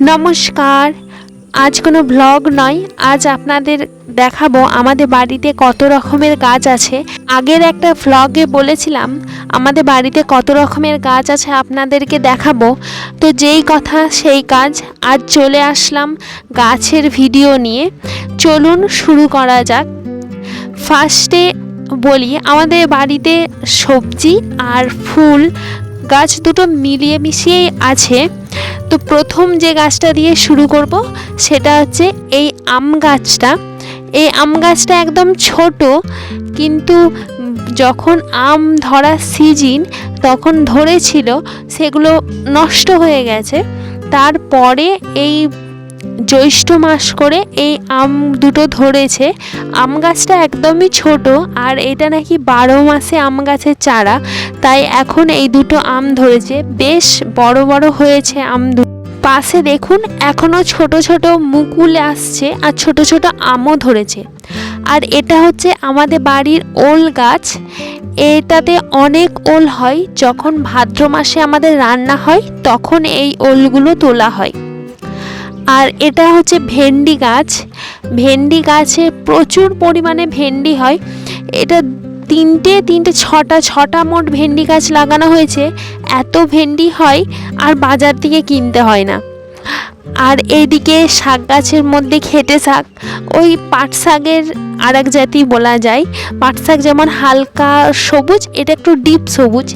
নমস্কার। আজ কোনো ব্লগ নয়, আজ আপনাদের দেখাবো আমাদের বাড়িতে কত রকমের গাছ আছে। আগের একটা ভ্লগে বলেছিলাম আমাদের বাড়িতে কত রকমের গাছ আছে আপনাদেরকে দেখাবো, তো যেই কথা সেই কাজ। আজ চলে আসলাম গাছের ভিডিও নিয়ে। চলুন শুরু করা যাক। ফার্স্টে বলি, আমাদের বাড়িতে সবজি আর ফুল গাছ দুটো মিলিয়ে মিশিয়েই আছে। তো প্রথম যে গাছটা দিয়ে শুরু করব সেটা হচ্ছে এই আম গাছটা। এই আম গাছটা একদম ছোট, কিন্তু যখন আম ধরার সিজন তখন ধরেছিল, সেগুলো নষ্ট হয়ে গেছে। তারপরে এই জ্যৈষ্ঠ মাস করে এই আম দুটো ধরেছে। আম গাছটা একদমই ছোট, আর এটা নাকি 12 মাসে আম গাছের চারা, তাই এখন এই দুটো আম ধরেছে। বেশ বড় বড় হয়েছে আম দুটো। পাশে দেখুন এখনো ছোট ছোট মুকুল আসছে, আর ছোট ছোট আমও ধরেছে। আর এটা হচ্ছে আমাদের বাড়ির ওল গাছ। এটাতে অনেক ওল হয়, যখন ভাদ্র মাসে আমাদের রান্না হয় তখন এই ওলগুলো তোলা হয়। আর এটা হচ্ছে ভেন্ডি গাছ। ভেন্ডি গাছে প্রচুর পরিমাণে ভেন্ডি হয়। এটা তিনটে ছটা মোট ভেন্ডি গাছ লাগানো হয়েছে। এত ভেন্ডি হয় আর বাজার থেকে কিনতে হয় না। আর এইদিকে শাক গাছের মধ্যে খেটে শাক, ওই পাট শাকের আর এক জাতি বলা যায়। পাট শাক যেমন হালকা সবুজ, এটা একটু ডিপ সবুজ,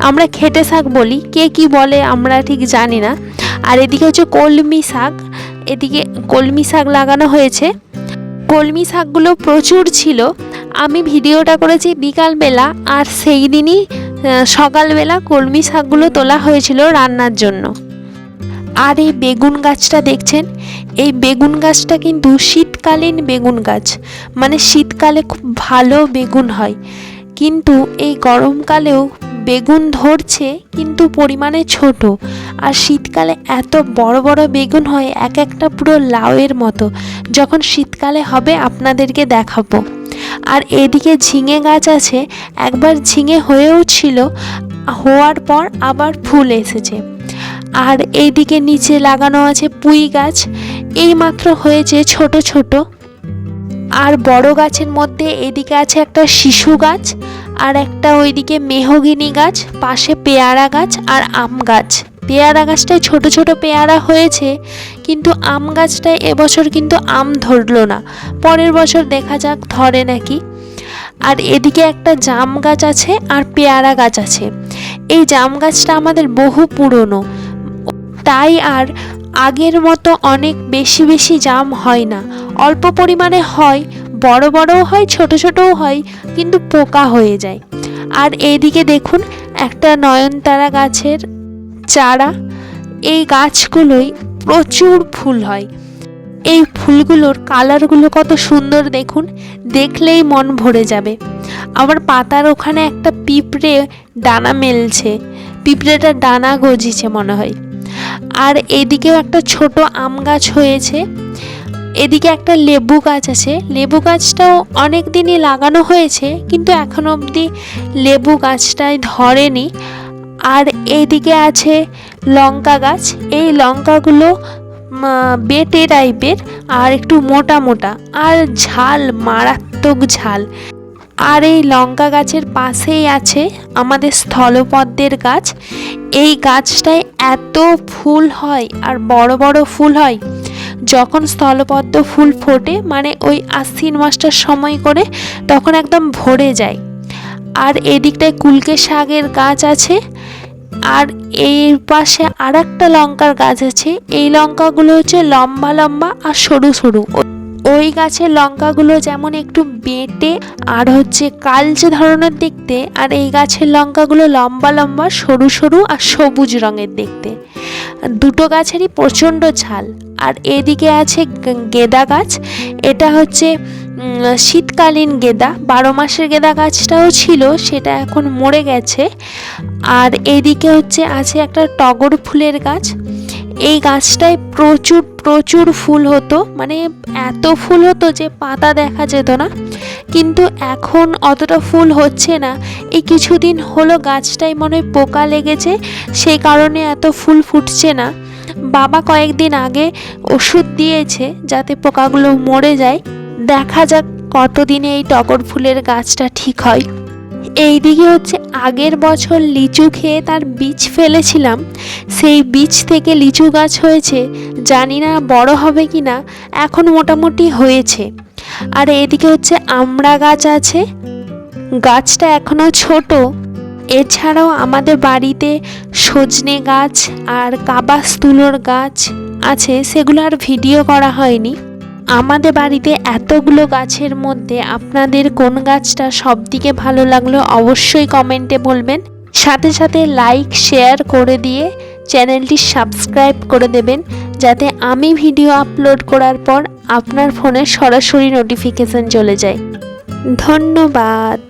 আমরা খেটে শাক বলি, কে কি বলে আমরা ঠিক জানি না। আর এদিকে হচ্ছে কলমি শাক, এদিকে কলমি শাক লাগানো হয়েছে। কলমি শাকগুলো প্রচুর ছিল। আমি ভিডিওটা করেছি বিকালবেলা, আর সেই দিনই সকালবেলা কলমি শাকগুলো তোলা হয়েছিল রান্নার জন্য। আর এই বেগুন গাছটা দেখছেন, এই বেগুন গাছটা কিন্তু শীতকালীন বেগুন গাছ, মানে শীতকালে খুব ভালো বেগুন হয়। কিন্তু এই গরমকালেও বেগুন ধরছে, কিন্তু পরিমাণে ছোট। আর শীতকালে এত বড় বড় বেগুন হয়, এক একটা পুরো লাউয়ের মতো। যখন শীতকালে হবে আপনাদেরকে দেখাবো। আর এদিকে ঝিঙে গাছ আছে। একবার ঝিঙে হয়েও ছিল, হওয়ার পর আবার ফুল এসেছে। আর এইদিকে নিচে লাগানো আছে পুঁই গাছ, এইমাত্র হয়েছে ছোট ছোট। আর বড় গাছের মধ্যে এদিকে আছে একটা শিশু গাছ, আর একটা ওইদিকে মেহগিনি গাছ, পাশে পেয়ারা গাছ আর আম গাছ। পেয়ারা গাছটায় ছোট ছোট পেয়ারা হয়েছে, কিন্তু আম গাছটায় এবছর কিন্তু আম ধরলো না। পরের বছর দেখা যাক ধরে নাকি। আর এদিকে একটা জাম গাছ আছে আর পেয়ারা গাছ আছে। এই জাম গাছটা আমাদের বহু পুরনো, তাই আর আগের মতো অনেক বেশি বেশি জাম হয় না। অল্প পরিমাণে হয়, বড় বড়ও হয়, ছোট ছোটও হয়, কিন্তু পোকা হয়ে যায়। আর এইদিকে দেখুন একটা নয়নতারা গাছের চারা। এই গাছগুলোই প্রচুর ফুল হয়। এই ফুলগুলোর কালারগুলো কত সুন্দর দেখুন, দেখলেই মন ভরে যাবে। আবার পাতার ওখানে একটা পিঁপড়ে ডানা মেলছে, পিঁপড়েটা ডানা গজিছে মনে হয়। আর এদিকেও একটা ছোট আম গাছ হয়েছে। এদিকে একটা লেবু গাছ আছে। লেবু গাছটাও অনেক দিনই লাগানো হয়েছে, কিন্তু এখন অবধি লেবু গাছটায় ধরেনি। আর এইদিকে আছে লঙ্কা গাছ। এই লঙ্কাগুলো বেটে টাইপের, আর একটু মোটা মোটা, আর ঝাল, মারাত্মক ঝাল। আর এই লঙ্কা গাছের পাশেই আছে আমাদের স্থলপদ্মের গাছ। এই গাছটায় এত ফুল হয়, আর বড় বড় ফুল হয়। যখন স্থলপদ্ম ফুল ফোটে, মানে ওই আশ্বিন মাসটার সময় করে, তখন একদম ভরে যায়। আর এদিকটায় কুলকে শাকের গাছ আছে। আর এর পাশে আর একটা লঙ্কার গাছ আছে। এই লঙ্কাগুলো হচ্ছে লম্বা লম্বা আর সরু সরু। ওই গাছের লঙ্কাগুলো যেমন একটু বেটে আর হচ্ছে কালচে ধরনের দেখতে, আর এই গাছের লঙ্কাগুলো লম্বা লম্বা সরু সরু আর সবুজ রঙের দেখতে। দুটো গাছেরই প্রচণ্ড ঝাল। আর এদিকে আছে গেঁদা গাছ। এটা হচ্ছে শীতকালীন গেঁদা, 12 মাসের গেঁদা গাছটাও ছিল, সেটা এখন মরে গেছে। আর এদিকে হচ্ছে আছে একটা টগর ফুলের গাছ। এই গাছটায় প্রচুর প্রচুর ফুল হতো, মানে এত ফুল হতো যে পাতা দেখা যেত না। কিন্তু এখন অতটা ফুল হচ্ছে না। এই কিছুদিন হলো গাছটায় মনে হয় পোকা লেগেছে, সেই কারণে এত ফুল ফুটছে না। বাবা কয়েকদিন আগে ওষুধ দিয়েছে যাতে পোকাগুলো মরে যায়। দেখা যাক কতদিনে এই টগর ফুলের গাছটা ঠিক হয়। এইদিকে হচ্ছে আগের বছর লিচু খেয়ে তার বীজ ফেলেছিলাম, সেই বীজ থেকে লিচু গাছ হয়েছে। জানি না বড় হবে কি না, এখন মোটামুটি হয়েছে। আর এদিকে হচ্ছে আমড়া গাছ আছে, গাছটা এখনো ছোট। এছাড়াও আমাদের বাড়িতে সজনে গাছ আর কাবাসতুলোর গাছ আছে, সেগুলো আর ভিডিও করা হয়নি। আমাদের বাড়িতে এতগুলো গাছের মধ্যে আপনাদের কোন গাছটা সবথেকে ভালো লাগলো অবশ্যই কমেন্টে বলবেন। সাথে সাথে লাইক শেয়ার করে দিয়ে চ্যানেলটি সাবস্ক্রাইব করে দেবেন, যাতে আমি ভিডিও আপলোড করার পর আপনার ফোনে সরাসরি নোটিফিকেশন চলে যায়। ধন্যবাদ।